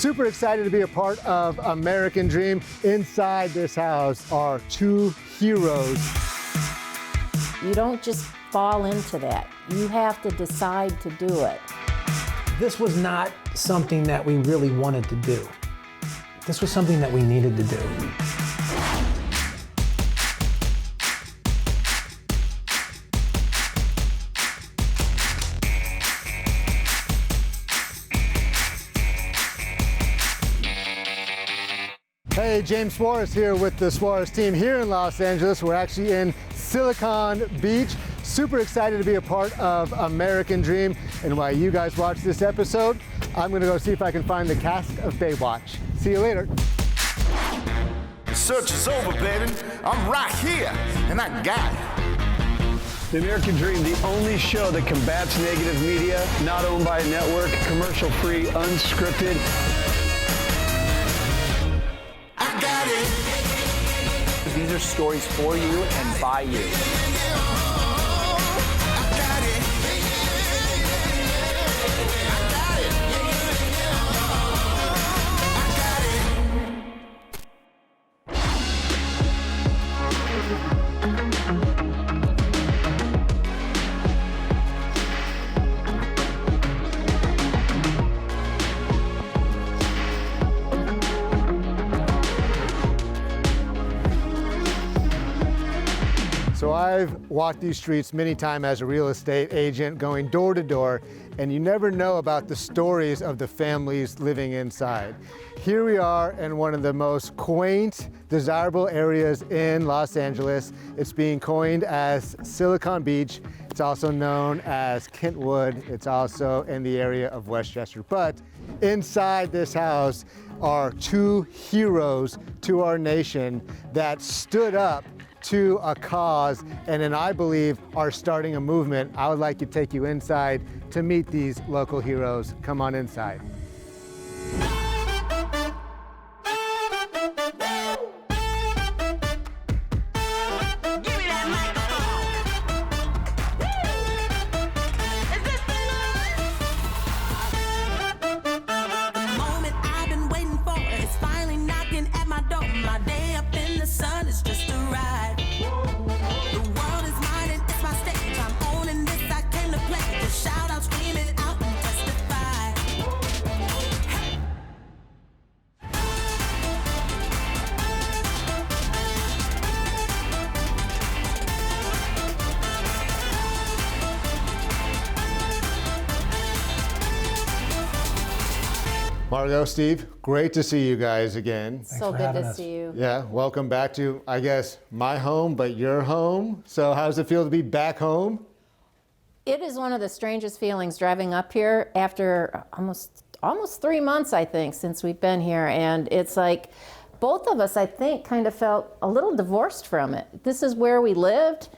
Super excited to be a part of American Dream. Inside this house are two heroes. You don't just fall into that. You have to decide to do it. This was not something that we really wanted to do. This was something that we needed to do. Hey, James Suarez here with the Suarez team here in Los Angeles. We're actually in Silicon Beach. Super excited to be a part of American Dream. And while you guys watch this episode, I'm gonna go see if I can find the cast of Baywatch. See you later. The search is over, baby. I'm right here, and I got it. The American Dream, the only show that combats negative media, not owned by a network, commercial-free, unscripted. I got it. These are stories for you and by you. So I've walked these streets many times as a real estate agent, going door to door, and you never know about the stories of the families living inside. Here we are in one of the most quaint, desirable areas in Los Angeles. It's being coined as Silicon Beach. It's also known as Kentwood. It's also in the area of Westchester. But inside this house are two heroes to our nation that stood up to a cause, and then I believe are starting a movement. I would like to take you inside to meet these local heroes. Come on inside. Margot, Steve, great to see you guys again. So good to see you. Yeah, welcome back to, I guess, my home, but your home. So how does it feel to be back home? It is one of the strangest feelings driving up here after almost 3 months, I think, since we've been here. And it's like both of us, I think, kind of felt a little divorced from it. This is where we lived,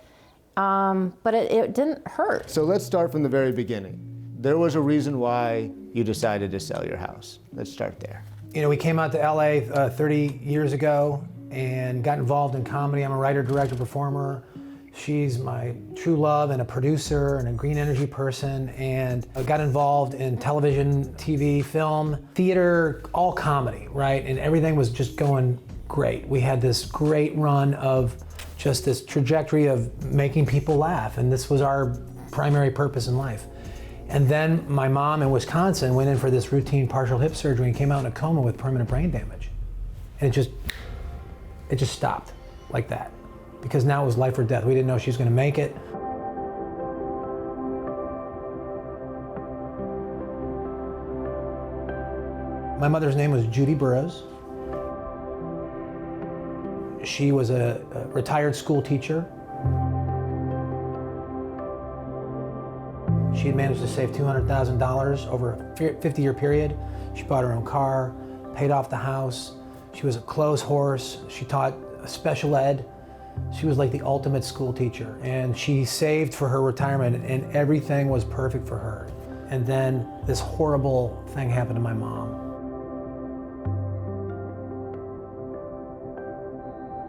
but it didn't hurt. So let's start from the very beginning. There was a reason why you decided to sell your house. Let's start there. You know, we came out to LA 30 years ago and got involved in comedy. I'm a writer, director, performer. She's my true love and a producer and a green energy person, and I got involved in television, TV, film, theater, all comedy, right? And everything was just going great. We had this great run of just this trajectory of making people laugh, and this was our primary purpose in life. And then my mom in Wisconsin went in for this routine partial hip surgery and came out in a coma with permanent brain damage. And it just stopped like that. Because now it was life or death. We didn't know she was gonna make it. My mother's name was Judy Burrows. She was a retired school teacher. She had managed to save $200,000 over a 50-year period. She bought her own car, paid off the house. She was a clothes horse. She taught special ed. She was like the ultimate school teacher. And she saved for her retirement, and everything was perfect for her. And then this horrible thing happened to my mom.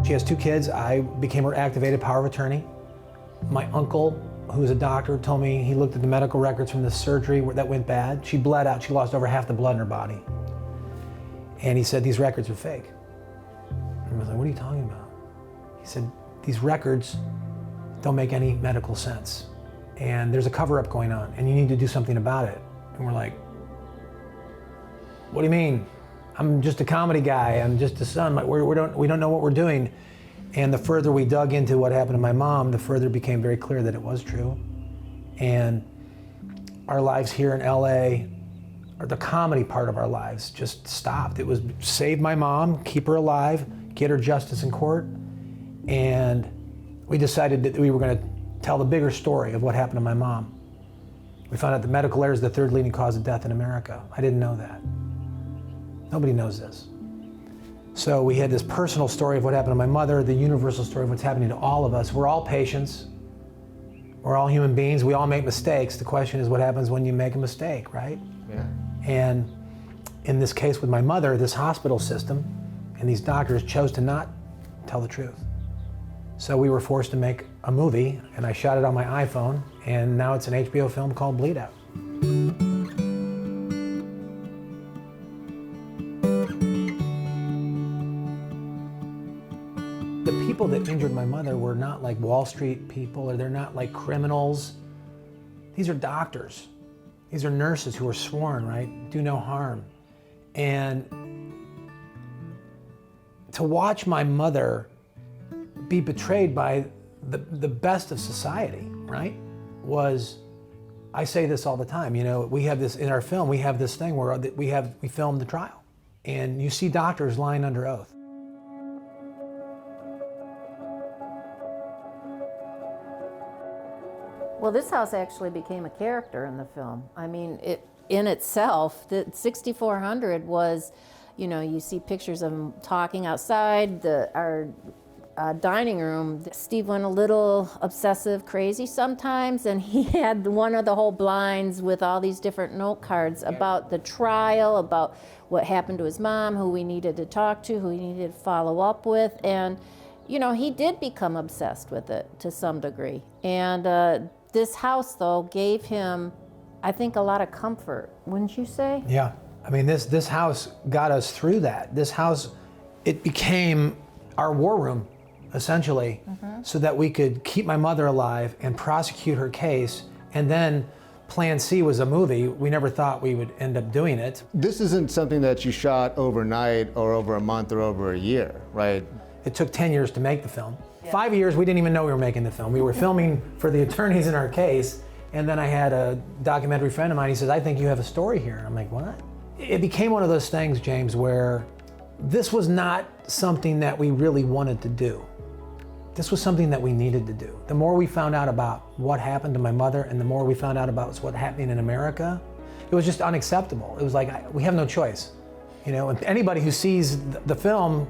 She has 2 kids. I became her activated power of attorney. My uncle, who was a doctor, told me he looked at the medical records from the surgery that went bad. She bled out. She lost over half the blood in her body. And he said, these records are fake. And I was like, what are you talking about? He said, these records don't make any medical sense. And there's a cover-up going on, and you need to do something about it. And we're like, what do you mean? I'm just a comedy guy. I'm just a son. We don't know what we're doing. And the further we dug into what happened to my mom, the further it became very clear that it was true. And our lives here in LA, or the comedy part of our lives, just stopped. It was save my mom, keep her alive, get her justice in court. And we decided that we were going to tell the bigger story of what happened to my mom. We found out that medical error is the third leading cause of death in America. I didn't know that. Nobody knows this. So we had this personal story of what happened to my mother, the universal story of what's happening to all of us. We're all patients. We're all human beings. We all make mistakes. The question is what happens when you make a mistake, right? Yeah. And in this case with my mother, this hospital system and these doctors chose to not tell the truth. So we were forced to make a movie, and I shot it on my iPhone, and now it's an HBO film called Bleed Out. The people that injured my mother were not like Wall Street people, or they're not like criminals. These are doctors. These are nurses who are sworn, right? Do no harm. And to watch my mother be betrayed by the best of society, right? I say this all the time, you know, we have this, in our film, we have this thing where we filmed the trial, and you see doctors lying under oath. Well, this house actually became a character in the film. I mean, it in itself, the 6400 was, you know, you see pictures of them talking outside our dining room. Steve went a little obsessive crazy sometimes, and he had one of the whole blinds with all these different note cards about the trial, about what happened to his mom, who we needed to talk to, who we needed to follow up with. And, you know, he did become obsessed with it to some degree. And this house, though, gave him, I think, a lot of comfort, wouldn't you say? Yeah. I mean, this house got us through that. This house, it became our war room, essentially, so that we could keep my mother alive and prosecute her case. And then Plan C was a movie. We never thought we would end up doing it. This isn't something that you shot overnight or over a month or over a year, right? It took 10 years to make the film. 5 years, we didn't even know we were making the film. We were filming for the attorneys in our case, and then I had a documentary friend of mine, he says, I think you have a story here. And I'm like, what? It became one of those things, James, where this was not something that we really wanted to do. This was something that we needed to do. The more we found out about what happened to my mother, and the more we found out about what's happening in America, it was just unacceptable. It was like, we have no choice. You know, and anybody who sees the film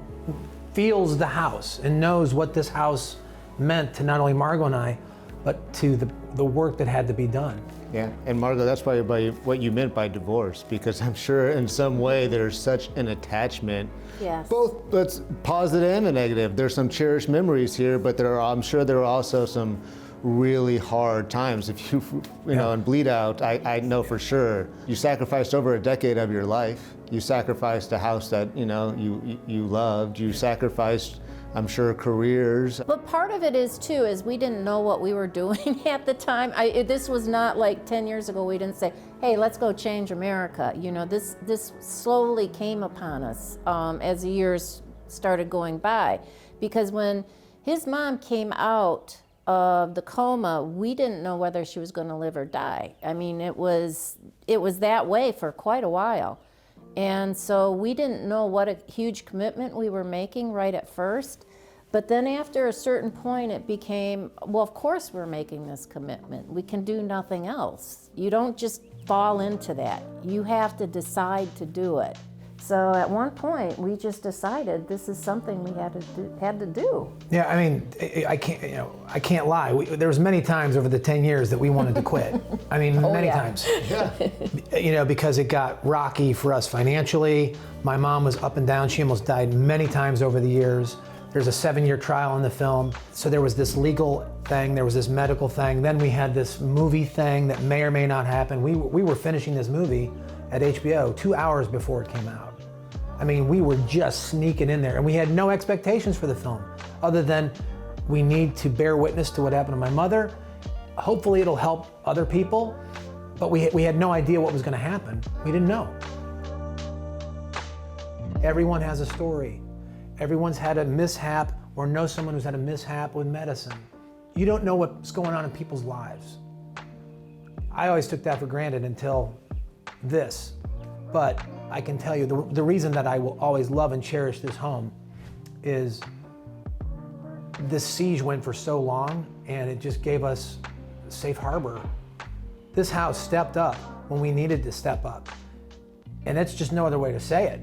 feels the house and knows what this house meant to not only Margot and I, but to the work that had to be done. Yeah, and Margot, that's probably what you meant by divorce, because I'm sure in some way there's such an attachment. Yes. Both that's positive and a negative. There's some cherished memories here, but I'm sure there are also some really hard times. If you know, and Bleed Out, I know for sure, you sacrificed over a decade of your life. You sacrificed a house that, you know, you loved. You sacrificed, I'm sure, careers. But part of it is too, is we didn't know what we were doing at the time. This was not like 10 years ago, we didn't say, hey, let's go change America. You know, this slowly came upon us as the years started going by. Because when his mom came out of the coma, we didn't know whether she was going to live or die. I mean, it was that way for quite a while. And so we didn't know what a huge commitment we were making right at first. But then after a certain point, it became, well, of course we're making this commitment. We can do nothing else. You don't just fall into that. You have to decide to do it. So at one point, we just decided this is something we had to do. Yeah, I mean, I can't lie. There was many times over the 10 years that we wanted to quit. I mean, many times. Yeah. You know, because it got rocky for us financially. My mom was up and down. She almost died many times over the years. There's a 7-year trial in the film. So there was this legal thing, there was this medical thing. Then we had this movie thing that may or may not happen. We were finishing this movie at HBO 2 hours before it came out. I mean, we were just sneaking in there, and we had no expectations for the film, other than we need to bear witness to what happened to my mother. Hopefully it'll help other people, but we had no idea what was gonna happen. We didn't know. Everyone has a story. Everyone's had a mishap or knows someone who's had a mishap with medicine. You don't know what's going on in people's lives. I always took that for granted until this. But I can tell you, the reason that I will always love and cherish this home is this siege went for so long, and it just gave us a safe harbor. This house stepped up when we needed to step up. And that's just no other way to say it.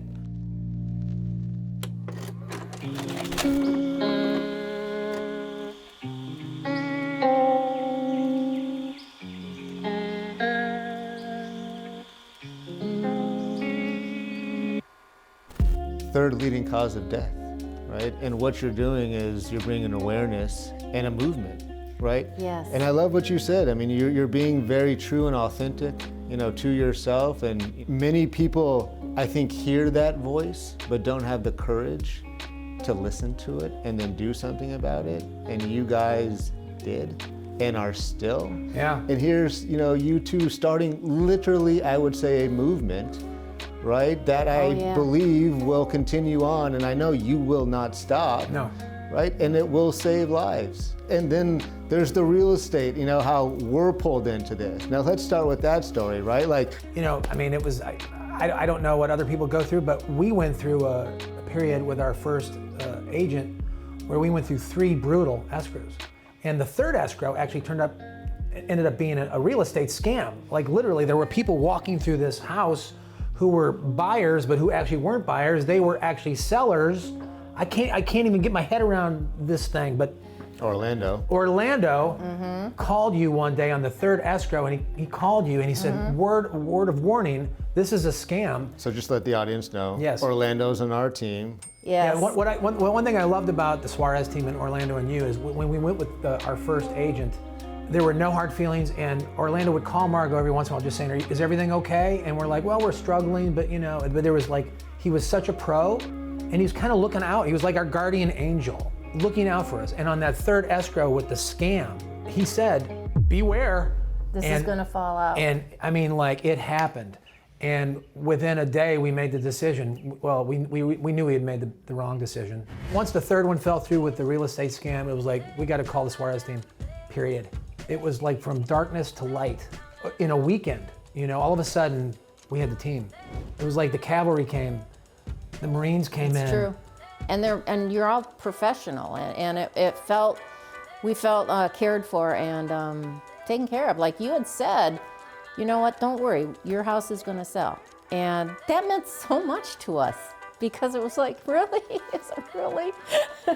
Third leading cause of death, right? And what you're doing is you're bringing awareness and a movement, right? Yes. And I love what you said. I mean, you're being very true and authentic, to yourself. And many people, I think, hear that voice, but don't have the courage to listen to it and then do something about it. And you guys did and are still. Yeah. And here's, you two starting literally, I would say, a movement, right? That I believe will continue on, and I know you will not stop. No. Right? And it will save lives. And then there's the real estate, how we're pulled into this. Now let's start with that story, right? It was, I don't know what other people go through, but we went through a period with our first agent where we went through 3 brutal escrows. And the third escrow actually ended up being a real estate scam. Like literally, there were people walking through this house who were buyers, but who actually weren't buyers. They were actually sellers. I can't even get my head around this thing, but Orlando called you one day on the third escrow, and he called you and he said, word of warning, this is a scam. So just let the audience know. Yes. Orlando's on our team. Yes. Yeah, one thing I loved about the Suarez team in Orlando and you is when we went with our first agent, there were no hard feelings, and Orlando would call Margot every once in a while just saying, is everything okay? And we're like, well, we're struggling, but but there was he was such a pro, and he was kind of looking out. He was like our guardian angel, looking out for us. And on that third escrow with the scam, he said, beware. This is gonna fall out. And it happened. And within a day, we made the decision. Well, we knew we had made the wrong decision. Once the third one fell through with the real estate scam, it was like, we got to call the Suarez team, period. It was like from darkness to light in a weekend. All of a sudden, we had the team. It was like the cavalry came, the Marines came in. It's true. And you're all professional, and we felt cared for and taken care of. Like you had said, you know what, don't worry, your house is gonna sell. And that meant so much to us because it was like, really? Is it really?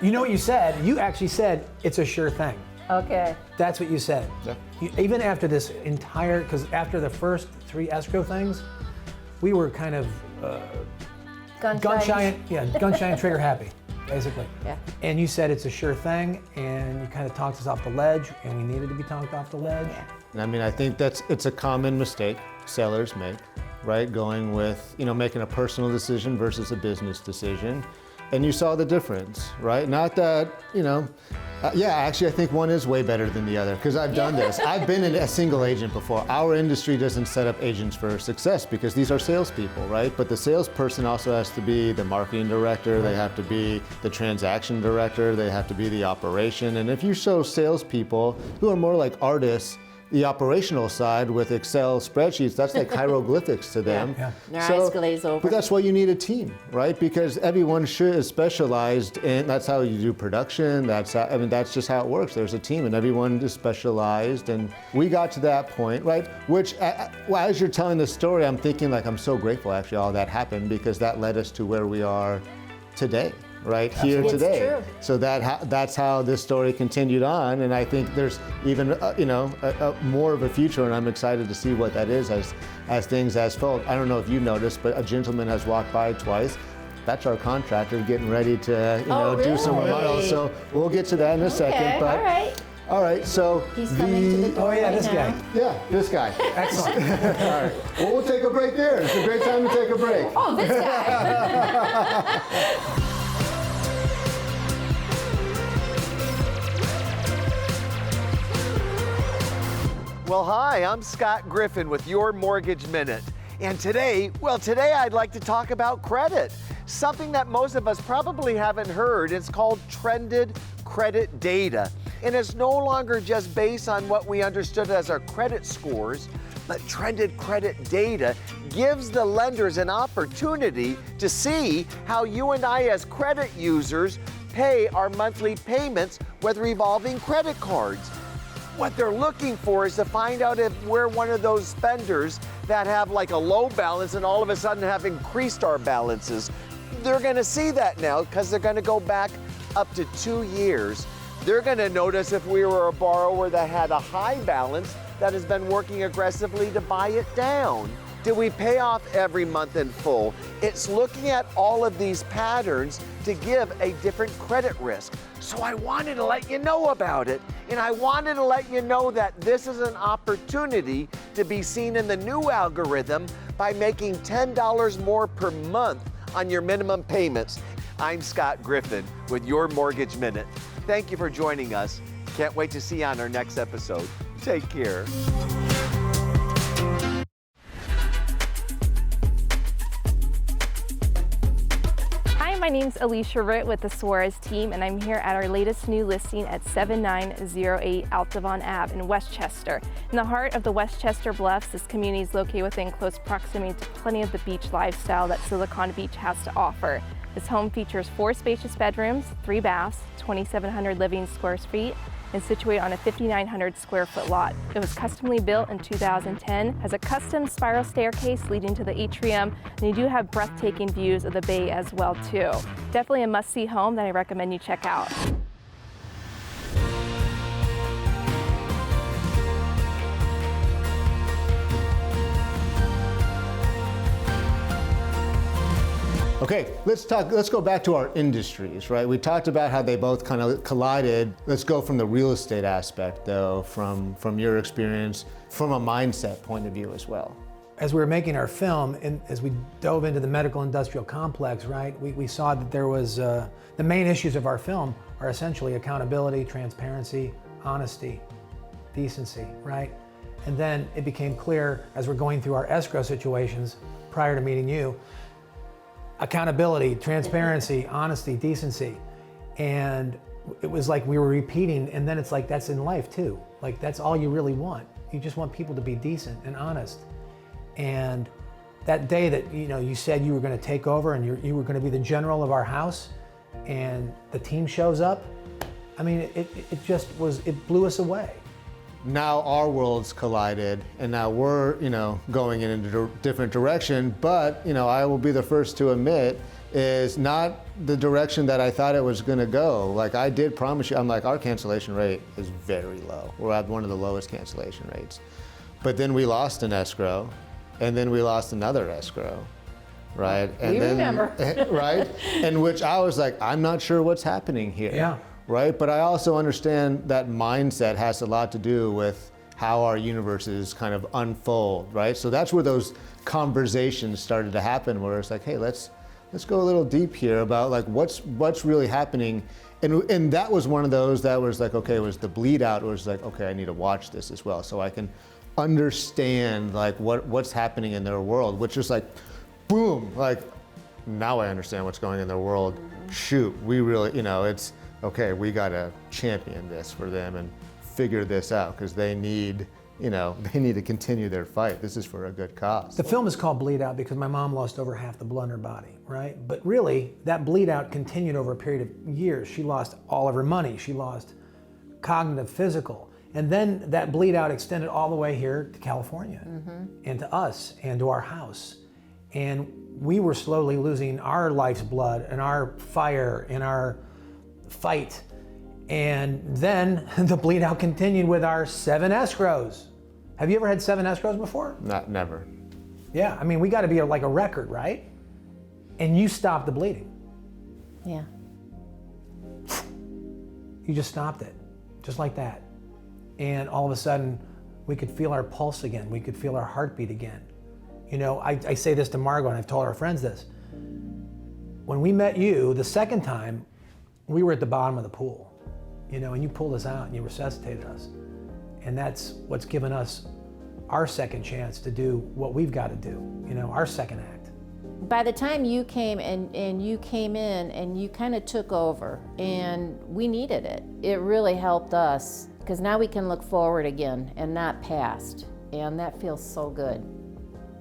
You know what you said? You actually said, it's a sure thing. Okay. That's what you said. Yeah. Even after this because after the first 3 escrow things, we were kind of gun shy and trigger happy, basically. Yeah. And you said it's a sure thing, and you kind of talked us off the ledge, and we needed to be talked off the ledge. Yeah. I think it's a common mistake sellers make, right? Going with, making a personal decision versus a business decision. And you saw the difference, right? Not that, actually I think one is way better than the other because I've done this. I've been a single agent before. Our industry doesn't set up agents for success because these are salespeople, right? But the salesperson also has to be the marketing director, they have to be the transaction director, they have to be the operation. And if you show salespeople who are more like artists, the operational side with Excel spreadsheets, that's like hieroglyphics to them. Yeah. Their eyes glaze over. But that's why you need a team, right? Because everyone is specialized, and that's how you do production. That's just how it works. There's a team, and everyone is specialized. And we got to that point, right? Which, as you're telling the story, I'm thinking I'm so grateful actually all that happened because that led us to where we are today. Right here today. True. So that's how this story continued on, and I think there's even more of a future, and I'm excited to see what that is as things unfold. I don't know if you noticed, but a gentleman has walked by twice. That's our contractor getting ready to do some remodels. So we'll get to that in a second. But all right. All right, so He's coming to the door right this now. guy. Yeah, this guy. Excellent. All right. Well, we'll take a break there. It's a great time to take a break. Oh, this guy. Well, hi, I'm Scott Griffin with Your Mortgage Minute. And today I'd like to talk about credit. Something that most of us probably haven't heard. It's called trended credit data. And it's no longer just based on what we understood as our credit scores, but trended credit data gives the lenders an opportunity to see how you and I as credit users pay our monthly payments with revolving credit cards. What they're looking for is to find out if we're one of those spenders that have like a low balance and all of a sudden have increased our balances. They're gonna see that now because they're gonna go back up to 2 years. They're gonna notice if we were a borrower that had a high balance that has been working aggressively to buy it down. Do we pay off every month in full? It's looking at all of these patterns to give a different credit risk. So I wanted to let you know about it, and I wanted to let you know that this is an opportunity to be seen in the new algorithm by making $10 more per month on your minimum payments. I'm Scott Griffin with Your Mortgage Minute. Thank you for joining us. Can't wait to see you on our next episode. Take care. My name's Alicia Ritt with the Suarez team, and I'm here at our latest new listing at 7908 Altavon Ave in Westchester. In the heart of the Westchester Bluffs, this community is located within close proximity to plenty of the beach lifestyle that Silicon Beach has to offer. This home features 4 spacious bedrooms, 3 baths, 2,700 living square feet, and situated on a 5,900 square foot lot. It was customly built in 2010, has a custom spiral staircase leading to the atrium, and you do have breathtaking views of the bay as well too. Definitely a must-see home that I recommend you check out. Okay, let's go back to our industries, right? We talked about how they both kind of collided. Let's go from the real estate aspect though, from your experience, from a mindset point of view as well. As we were making our film, and as we dove into the medical industrial complex, right, we saw that there was, the main issues of our film are essentially accountability, transparency, honesty, decency, right? And then it became clear as we're going through our escrow situations prior to meeting you, accountability, transparency, honesty, decency. And it was like we were repeating, and then it's like that's in life too. Like that's all you really want. You just want people to be decent and honest. And that day that you said you were going to take over and you were going to be the general of our house, and the team shows up, I mean, it just was, it blew us away. Now our worlds collided, and now we're, going in a different direction, but, I will be the first to admit, is not the direction that I thought it was gonna go. Like I did promise you, I'm like, our cancellation rate is very low. We're at one of the lowest cancellation rates. But then we lost an escrow, and then we lost another escrow, right? And we remember. Right? In which I was like, I'm not sure what's happening here. Yeah. Right? But I also understand that mindset has a lot to do with how our universes kind of unfold, right? So that's where those conversations started to happen, where it's like, hey, let's go a little deep here about like what's really happening. And that was one of those that was like, okay, it was the bleed out, was like, okay, I need to watch this as well so I can understand like what's happening in their world, which is like, boom, like now I understand what's going on in their world. Shoot, we really, it's, okay, we gotta champion this for them and figure this out because they need to continue their fight. This is for a good cause. The film is called Bleed Out because my mom lost over half the blood in her body, right? But really, that bleed out continued over a period of years. She lost all of her money. She lost cognitive, physical. And then that bleed out extended all the way here to California and to us and to our house. And we were slowly losing our life's blood and our fire and our fight. And then the bleed out continued with our 7 escrows. Have you ever had 7 escrows before? Never. Yeah, I mean, we got to be like a record, right? And you stopped the bleeding. Yeah. You just stopped it, just like that. And all of a sudden, we could feel our pulse again. We could feel our heartbeat again. I say this to Margot, and I've told our friends this. when we met you the second time, we were at the bottom of the pool, and you pulled us out and you resuscitated us. And that's what's given us our second chance to do what we've got to do, our second act. By the time you came and you came in and you kind of took over, and we needed it. It really helped us, because now we can look forward again and not past. And that feels so good.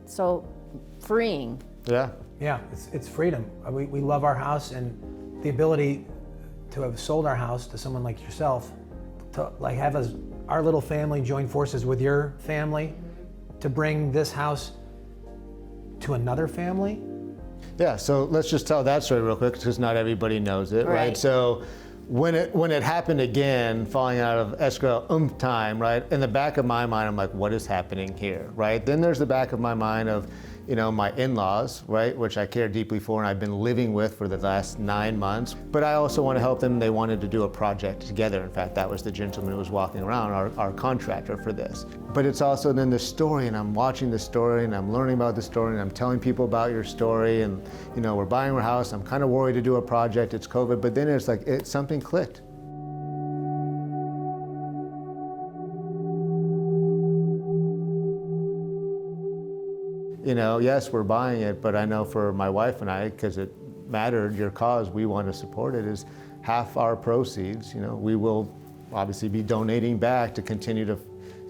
So freeing. Yeah. Yeah, it's freedom. We love our house, and the ability to have sold our house to someone like yourself, to like have our little family join forces with your family to bring this house to another family. Yeah, so let's just tell that story real quick, because not everybody knows it, right? So when it happened again, falling out of escrow time, right? In the back of my mind, I'm like, what is happening here, right? Then there's the back of my mind of, my in-laws, right? Which I care deeply for and I've been living with for the last 9 months. But I also want to help them. They wanted to do a project together. In fact, that was the gentleman who was walking around, our contractor for this. But it's also then the story, and I'm watching the story and I'm learning about the story and I'm telling people about your story, and we're buying our house. I'm kind of worried to do a project. It's COVID, but then it's like something clicked. Yes, we're buying it, but I know for my wife and I, because it mattered, your cause, we want to support it, is half our proceeds, we will obviously be donating back to continue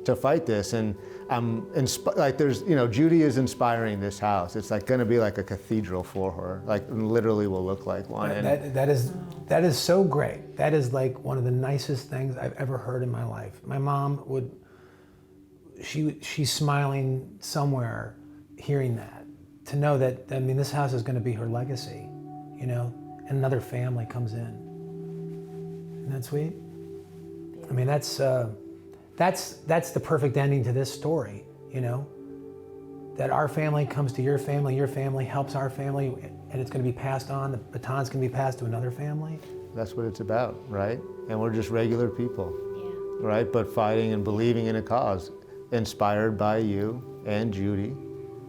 to fight this. And I'm Judy is inspiring this house. It's going to be like a cathedral for her, literally will look like one. That is so great. That is like one of the nicest things I've ever heard in my life. My mom she's smiling somewhere hearing that, to know that, this house is going to be her legacy, and another family comes in. Isn't that sweet? That's the perfect ending to this story, that our family comes to your family helps our family, and it's going to be passed on, the baton's going to be passed to another family. That's what it's about, right? And we're just regular people, right? But fighting and believing in a cause, inspired by you and Judy.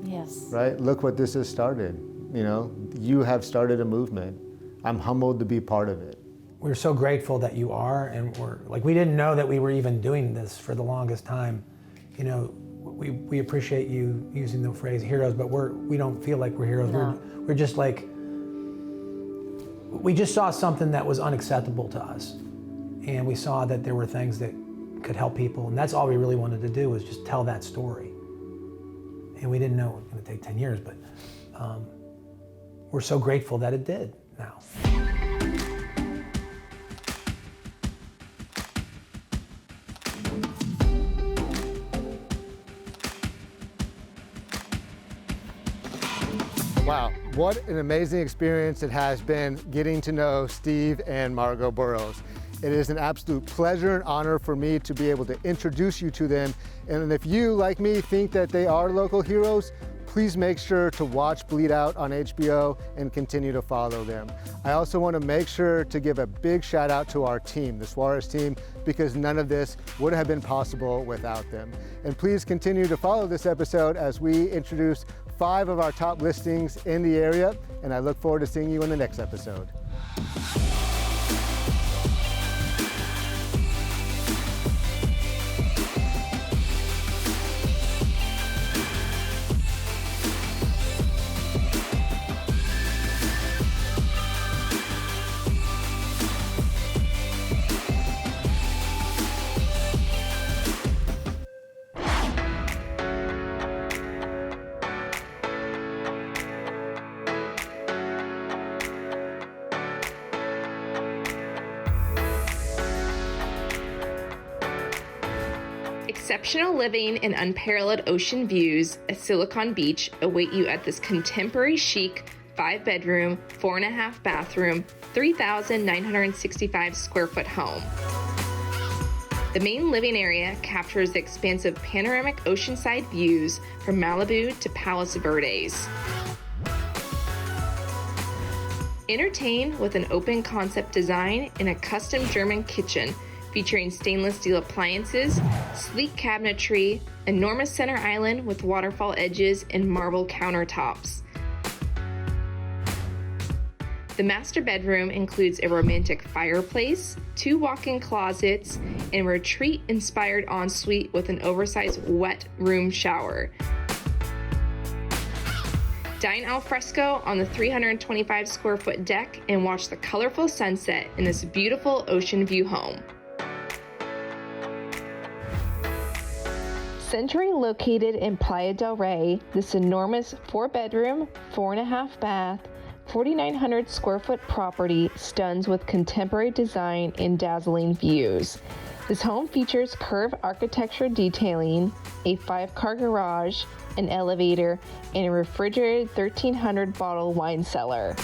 Yes. Right? Look what this has started. You have started a movement. I'm humbled to be part of it. We're so grateful that you are, and we didn't know that we were even doing this for the longest time. We appreciate you using the phrase heroes, but we don't feel like we're heroes. No. We're just we just saw something that was unacceptable to us, and we saw that there were things that could help people, and that's all we really wanted to do, was just tell that story. And we didn't know it was going to take 10 years, but we're so grateful that it did now. Wow, what an amazing experience it has been getting to know Steve and Margot Burrows. It is an absolute pleasure and honor for me to be able to introduce you to them. And if you, like me, think that they are local heroes, please make sure to watch Bleed Out on HBO and continue to follow them. I also want to make sure to give a big shout out to our team, the Suarez team, because none of this would have been possible without them. And please continue to follow this episode as we introduce 5 of our top listings in the area, and I look forward to seeing you in the next episode. Exceptional living and unparalleled ocean views at Silicon Beach await you at this contemporary chic 5-bedroom, 4.5 bathroom, 3,965 square foot home. The main living area captures the expansive panoramic oceanside views from Malibu to Palos Verdes. Entertain with an open concept design in a custom German kitchen featuring stainless steel appliances, sleek cabinetry, enormous center island with waterfall edges and marble countertops. The master bedroom includes a romantic fireplace, 2 walk-in closets, and a retreat-inspired ensuite with an oversized wet room shower. Dine al fresco on the 325 square foot deck and watch the colorful sunset in this beautiful ocean view home. Centrally located in Playa del Rey, this enormous 4-bedroom, 4.5 bath, 4,900 square foot property stuns with contemporary design and dazzling views. This home features curved architecture detailing, a 5-car garage, an elevator, and a refrigerated 1,300 bottle wine cellar.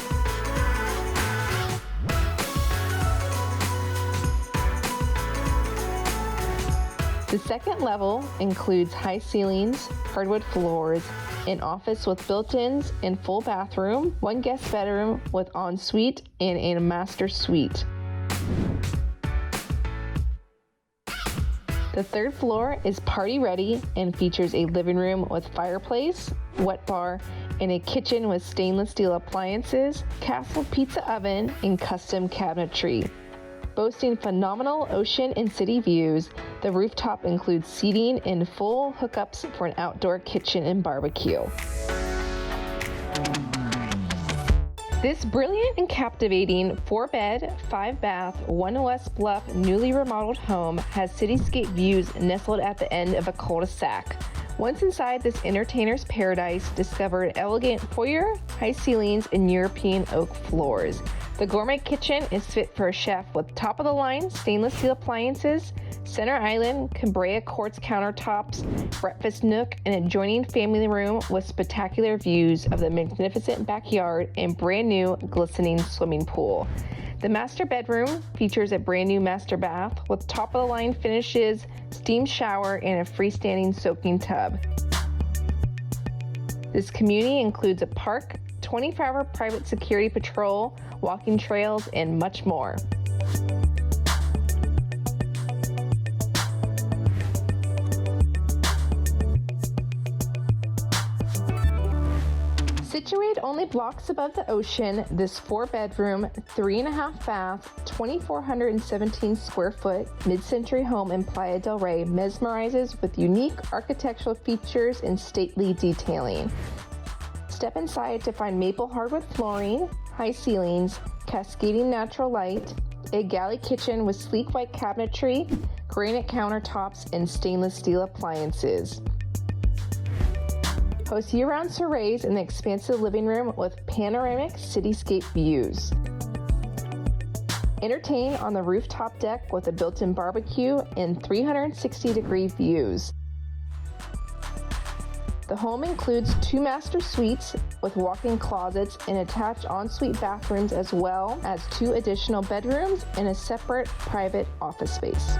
The second level includes high ceilings, hardwood floors, an office with built-ins and full bathroom, 1 guest bedroom with ensuite, and a master suite. The 3rd floor is party ready and features a living room with fireplace, wet bar, and a kitchen with stainless steel appliances, castle pizza oven, and custom cabinetry. Boasting phenomenal ocean and city views, the rooftop includes seating and full hookups for an outdoor kitchen and barbecue. This brilliant and captivating 4-bed, 5-bath, 1 West Bluff newly remodeled home has cityscape views nestled at the end of a cul-de-sac. Once inside this entertainer's paradise, discover an elegant foyer, high ceilings, and European oak floors. The gourmet kitchen is fit for a chef with top-of-the-line stainless steel appliances, center island Cambria quartz countertops, breakfast nook, and adjoining family room with spectacular views of the magnificent backyard and brand new glistening swimming pool. The master bedroom features a brand new master bath with top-of-the-line finishes, steam shower, and a freestanding soaking tub. This community includes a park, 24-hour private security patrol, walking trails, and much more. Situated only blocks above the ocean, this 4-bedroom, 3.5 bath, 2,417 square foot mid-century home in Playa del Rey mesmerizes with unique architectural features and stately detailing. Step inside to find maple hardwood flooring, high ceilings, cascading natural light, a galley kitchen with sleek white cabinetry, granite countertops, and stainless steel appliances. Host year-round soirees in the expansive living room with panoramic cityscape views. Entertain on the rooftop deck with a built-in barbecue and 360-degree views. The home includes 2 master suites with walk-in closets and attached ensuite bathrooms, as well as 2 additional bedrooms and a separate private office space.